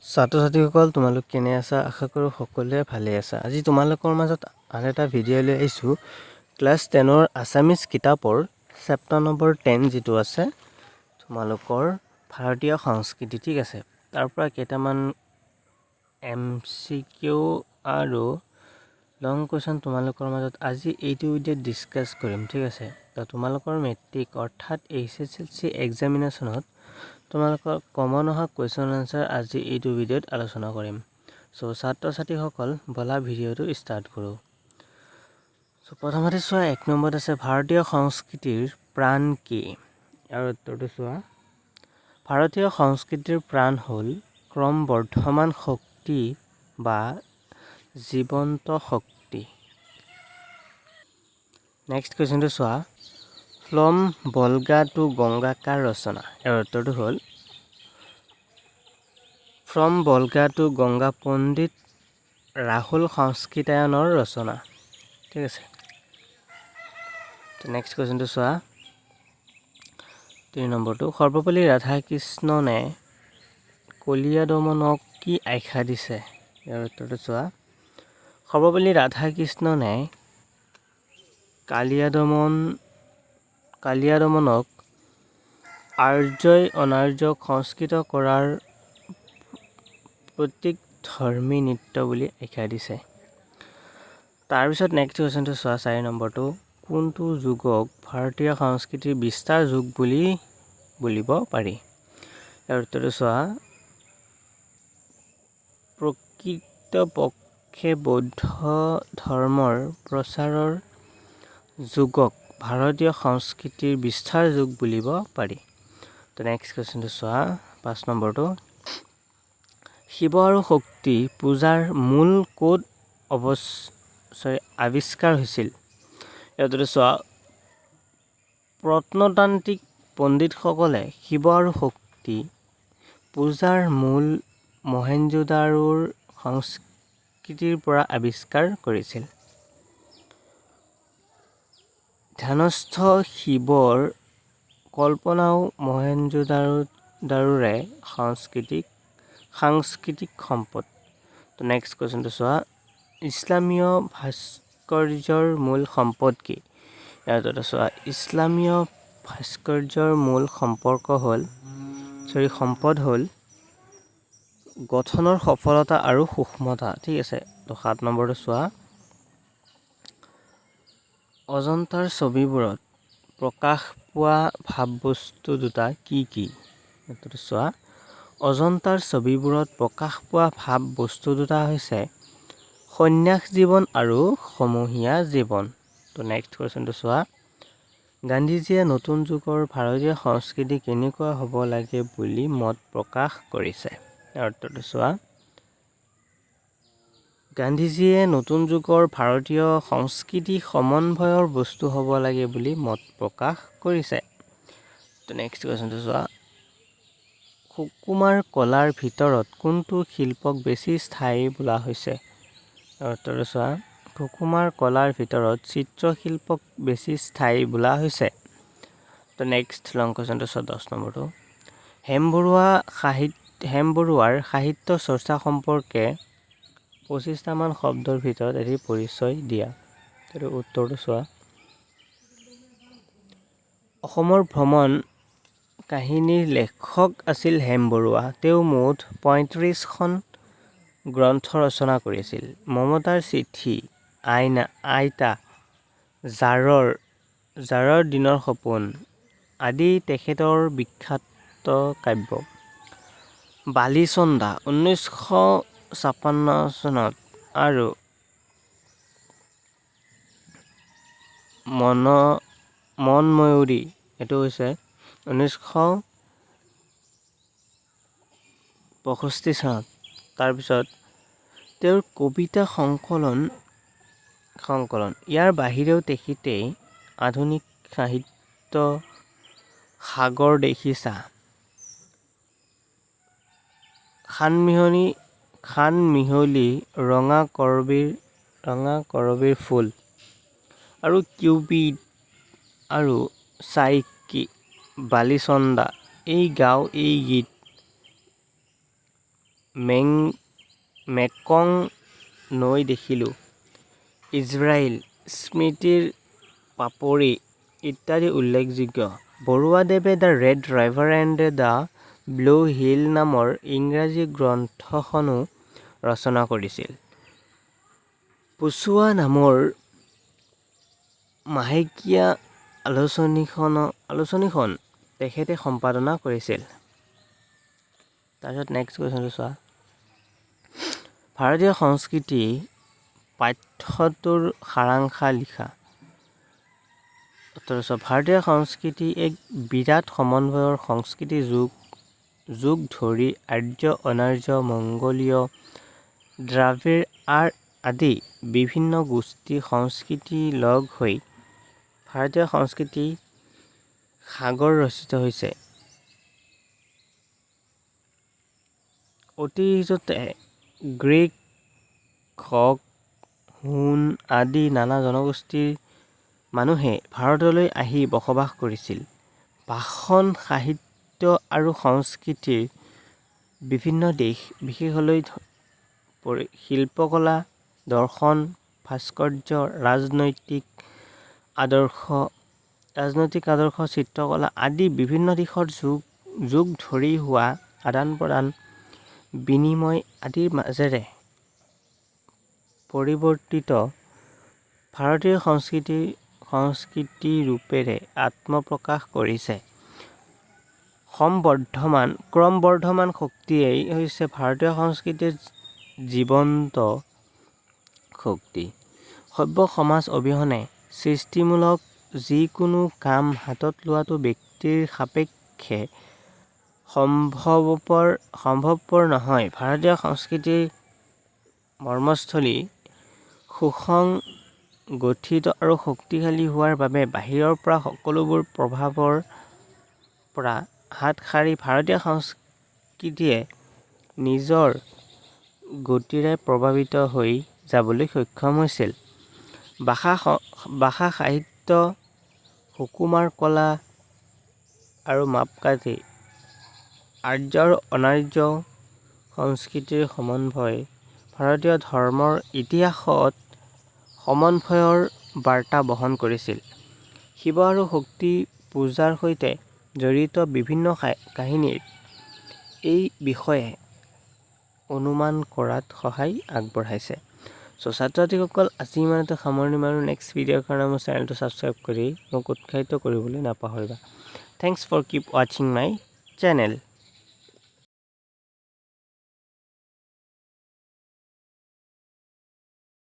ছাত্ৰ-ছাত্ৰীসকল তোমালোক কেনে আছা? আশা কৰোঁ সকলোৱে ভালে আছা। আজি তোমালোকৰ মাজত আন এটা ভিডিঅ' লৈ আহিছোঁ। ক্লাছ 10ৰ আছামিজ কিতাপৰ চেপ্টাৰ নম্বৰ 10 যিটো আছে তোমালোকৰ ভাৰতীয় সংস্কৃতি, ঠিক আছে। তাৰ পৰা কেইটামান MCQ আৰু লং কুৱেশ্যন তোমালোকৰ মাজত আজি এইটো ভিডিঅ'ত ডিছকাছ কৰিম, ঠিক আছে। তো তোমালোকৰ মেট্ৰিক অৰ্থাৎ HSLC এক্সামিনেশ্যনত তোমালোকৰ কমন অহা কুৱেশ্যন আনচাৰ আজি এইটো ভিডিঅ'ত আলোচনা কৰিম। চ' ছাত্ৰ-ছাত্ৰীসকল বলা ভিডিঅ'টো ষ্টাৰ্ট কৰোঁ। চ' প্ৰথমতে চোৱা 1 নম্বৰত আছে ভাৰতীয় সংস্কৃতিৰ প্ৰাণ কি? আৰু উত্তৰটো চোৱা, ভাৰতীয় সংস্কৃতিৰ প্ৰাণ হ'ল ক্ৰমবৰ্ধমান শক্তি বা জীৱন্ত শক্তি। নেক্সট কুৱেশ্যনটো চোৱা, ফ্ৰম ভলগা টু গংগা কাৰ ৰচনা? ইয়াৰ উত্তৰটো হ'ল ফ্ৰম ভলগা টু গংগা পণ্ডিত ৰাহুল সংস্কৃতায়নৰ ৰচনা, ঠিক আছে। নেক্সট কুৱেশ্যনটো চোৱা 3 নম্বৰটো, সৰ্বপল্লী ৰাধাকৃষ্ণনে কলীয়া দমনক কি আখ্যা দিছে? ইয়াৰ উত্তৰটো চোৱা, সৰ্বপল্লী ৰাধাকৃষ্ণনে কালিয়া দমনক আৰ্যই অনাৰ্যক সংস্কৃত কৰাৰ প্ৰতীক ধৰ্মী নৃত্য বুলি আখ্যা দিছে। তাৰপিছত নেক্সট কুৱেশ্যনটো চোৱা 4 নম্বৰটো, কোনটো যুগক ভাৰতীয় সংস্কৃতিৰ বিস্তাৰ যুগ বুলি বুলিব পাৰি? ইয়াৰ উত্তৰটো চোৱা, প্ৰকৃতপক্ষে বৌদ্ধ ধৰ্মৰ প্ৰচাৰৰ যুগক ভাৰতীয় সংস্কৃতিৰ বিস্তাৰ যুগ বুলিব পাৰি। তো নেক্সট কুৱেশ্যনটো চোৱা 5 নম্বৰটো, শিৱ আৰু শক্তি পূজাৰ মূল ক'ত আৱিষ্কাৰ হৈছিল? ইয়াৰ উত্তৰটো চোৱা, প্ৰত্নতান্ত্ৰিক পণ্ডিতসকলে শিৱ আৰু শক্তি পূজাৰ মূল মহেঞ্জোদাৰোৰ সংস্কৃতিৰ পৰা আৱিষ্কাৰ কৰিছিল। ধ্যানস্থ শিৱৰ কল্পনাও মহেঞ্জোদাৰোৰে সাংস্কৃতিক সম্পদ। তো নেক্সট কুৱেশ্যনটো চোৱা, ইছলামীয় ভাস্কৰ্যৰ মূল সম্পদ কি? ইয়াৰ উত্তৰটো চোৱা, ইছলামীয় ভাস্কৰ্যৰ মূল সম্পদ হ'ল গঠনৰ সফলতা আৰু সূক্ষ্মতা, ঠিক আছে। তো 7 নম্বৰটো চোৱা, অজন্তাৰ ছবিবোৰত প্ৰকাশ পোৱা ভাৱবস্তু দুটা কি কি? উত্তৰটো চোৱা, অজন্তাৰ ছবিবোৰত প্ৰকাশ পোৱা ভাৱবস্তু দুটা হৈছে সন্ন্যাস জীৱন আৰু সমূহীয়া জীৱন। তো নেক্সট কুৱেশ্যনটো চোৱা, গান্ধীজীয়ে নতুন যুগৰ ভাৰতীয় সংস্কৃতি কেনেকুৱা হ'ব লাগে বুলি মত প্ৰকাশ কৰিছে? ইয়াৰ উত্তৰটো চোৱা, গান্ধীজীয়ে নতুন যুগৰ ভাৰতীয় সংস্কৃতি সমন্বয়ৰ বস্তু হ'ব লাগে বুলি মত প্ৰকাশ কৰিছে। তো নেক্সট কুৱেশ্যনটো চোৱা, সুকুমাৰ কলাৰ ভিতৰত কোনটো শিল্পক বেছি স্থায়ী বোলা হৈছে? ইয়াৰ উত্তৰটো চোৱা, সুকুমাৰ কলাৰ ভিতৰত চিত্ৰশিল্পক বেছি স্থায়ী বোলা হৈছে। তো নেক্সট লং কুৱেশ্যনটো চোৱা 10 নম্বৰটো, হেম বৰুৱাৰ সাহিত্য চৰ্চা সম্পৰ্কে 25টামান শব্দৰ ভিতৰত এটি পৰিচয় দিয়া। উত্তৰটো চোৱা, অসমৰ ভ্ৰমণ কাহিনীৰ লেখক আছিল হেম বৰুৱা। তেওঁ মুঠ 35খন গ্ৰন্থ ৰচনা কৰিছিল। মমতাৰ চিঠি, আইতা, জাৰৰ দিনৰ সপোন আদি তেখেতৰ বিখ্যাত কাব্য। বালিচন্দা 1956 চনত আৰু মনময়ূৰী এইটো হৈছে 1965 চনত। তাৰপিছত তেওঁৰ কবিতা সংকলন, ইয়াৰ বাহিৰেও তেখেতে আধুনিক সাহিত্য সাগৰ দেখিছা, খান মিহলি, ৰঙা কৰবীৰ ফুল আৰু কিউপিড আৰু চাইকি, বালিচন্দা, এই গাঁও এই গীত, মেকং নৈ দেখিলোঁ, ইজৰাইল, স্মৃতিৰ পাপৰি ইত্যাদি উল্লেখযোগ্য। বৰুৱাদেৱে the red river and the blue hill নামৰ ইংৰাজী গ্ৰন্থখনো ৰচনা কৰিছিল। পোচোৱা নামৰ মাহেকীয়া আলোচনীখন তেখেতে সম্পাদনা কৰিছিল। তাৰপিছত নেক্সট কুৱেশ্যনটো চোৱা। ভাৰতীয় সংস্কৃতি পাঠ্যটোৰ সাৰাংশ লিখা। ভাৰতীয় সংস্কৃতি এক বিৰাট সমন্বয়ৰ সংস্কৃতি যুগ ধৰি আৰ্য, অনাৰ্য, মংগোলীয়, দ্ৰাবিড় আদি বিভিন্ন গোষ্ঠী সংস্কৃতি লগ হৈ ভাৰতীয় সংস্কৃতি সাগৰ ৰচিত হৈছে। অতীজতে গ্ৰীক, খক, হুণ আদি নানা জনগোষ্ঠীৰ মানুহে ভাৰতলৈ আহি বসবাস কৰিছিল। ভাষণ, সাহিত্য আৰু সংস্কৃতিৰ বিভিন্ন দিশ বিশেষলৈ শিল্পকলা, দৰ্শন, ভাস্কৰ্য, ৰাজনৈতিক আদৰ্শ, চিত্ৰকলা আদি বিভিন্ন দিশৰ যুগ ধৰি হোৱা আদান-প্ৰদান, বিনিময় আদিৰ মাজেৰে পৰিৱৰ্তিত ভাৰতীয় সংস্কৃতি ৰূপেৰে আত্মপ্ৰকাশ কৰিছে। ক্ৰমবৰ্ধমান শক্তিয়েই হৈছে ভাৰতীয় সংস্কৃতিৰ জীৱন্ত শক্তি। সভ্য সমাজ অবিহনে সৃষ্টিমূলক যিকোনো কাম হাতত লোৱাটো ব্যক্তিৰ সাপেক্ষে সম্ভৱপৰ নহয়। ভাৰতীয় সংস্কৃতিৰ মৰ্মস্থলী সুসংগঠিত আৰু শক্তিশালী হোৱাৰ বাবে বাহিৰৰ পৰা সকলোবোৰ প্ৰভাৱৰ পৰা হাত সাৰি ভাৰতীয় সংস্কৃতিয়ে নিজৰ গতিৰে প্ৰভাৱিত হৈ যাবলৈ সক্ষম হৈছিল। ভাষা, সাহিত্য, সুকুমাৰ কলা আৰু মাপকাঠি, আৰ্য আৰু অনাৰ্য সংস্কৃতিৰ সমন্বয় ভাৰতীয় ধৰ্মৰ ইতিহাসত সমন্বয়ৰ বাৰ্তা বহন কৰিছিল। শিৱ আৰু শক্তি পূজাৰ সৈতে জড়িত বিভিন্ন কাহিনীৰ এই বিষয়ে অনুমান কৰাত সহায় আগবঢ়াইছে। ছাত্ৰ-ছাত্ৰীসকল আজি ইমানতে সামৰণি মাৰোঁ। নেক্সট ভিডিঅ'ৰ কাৰণে মোৰ চেনেলটো ছাবস্ক্ৰাইব কৰি মোক উৎসাহিত কৰিবলৈ নাপাহৰিবা। থেংকছ ফৰ কিপ ৱাচিং মাই চেনেল।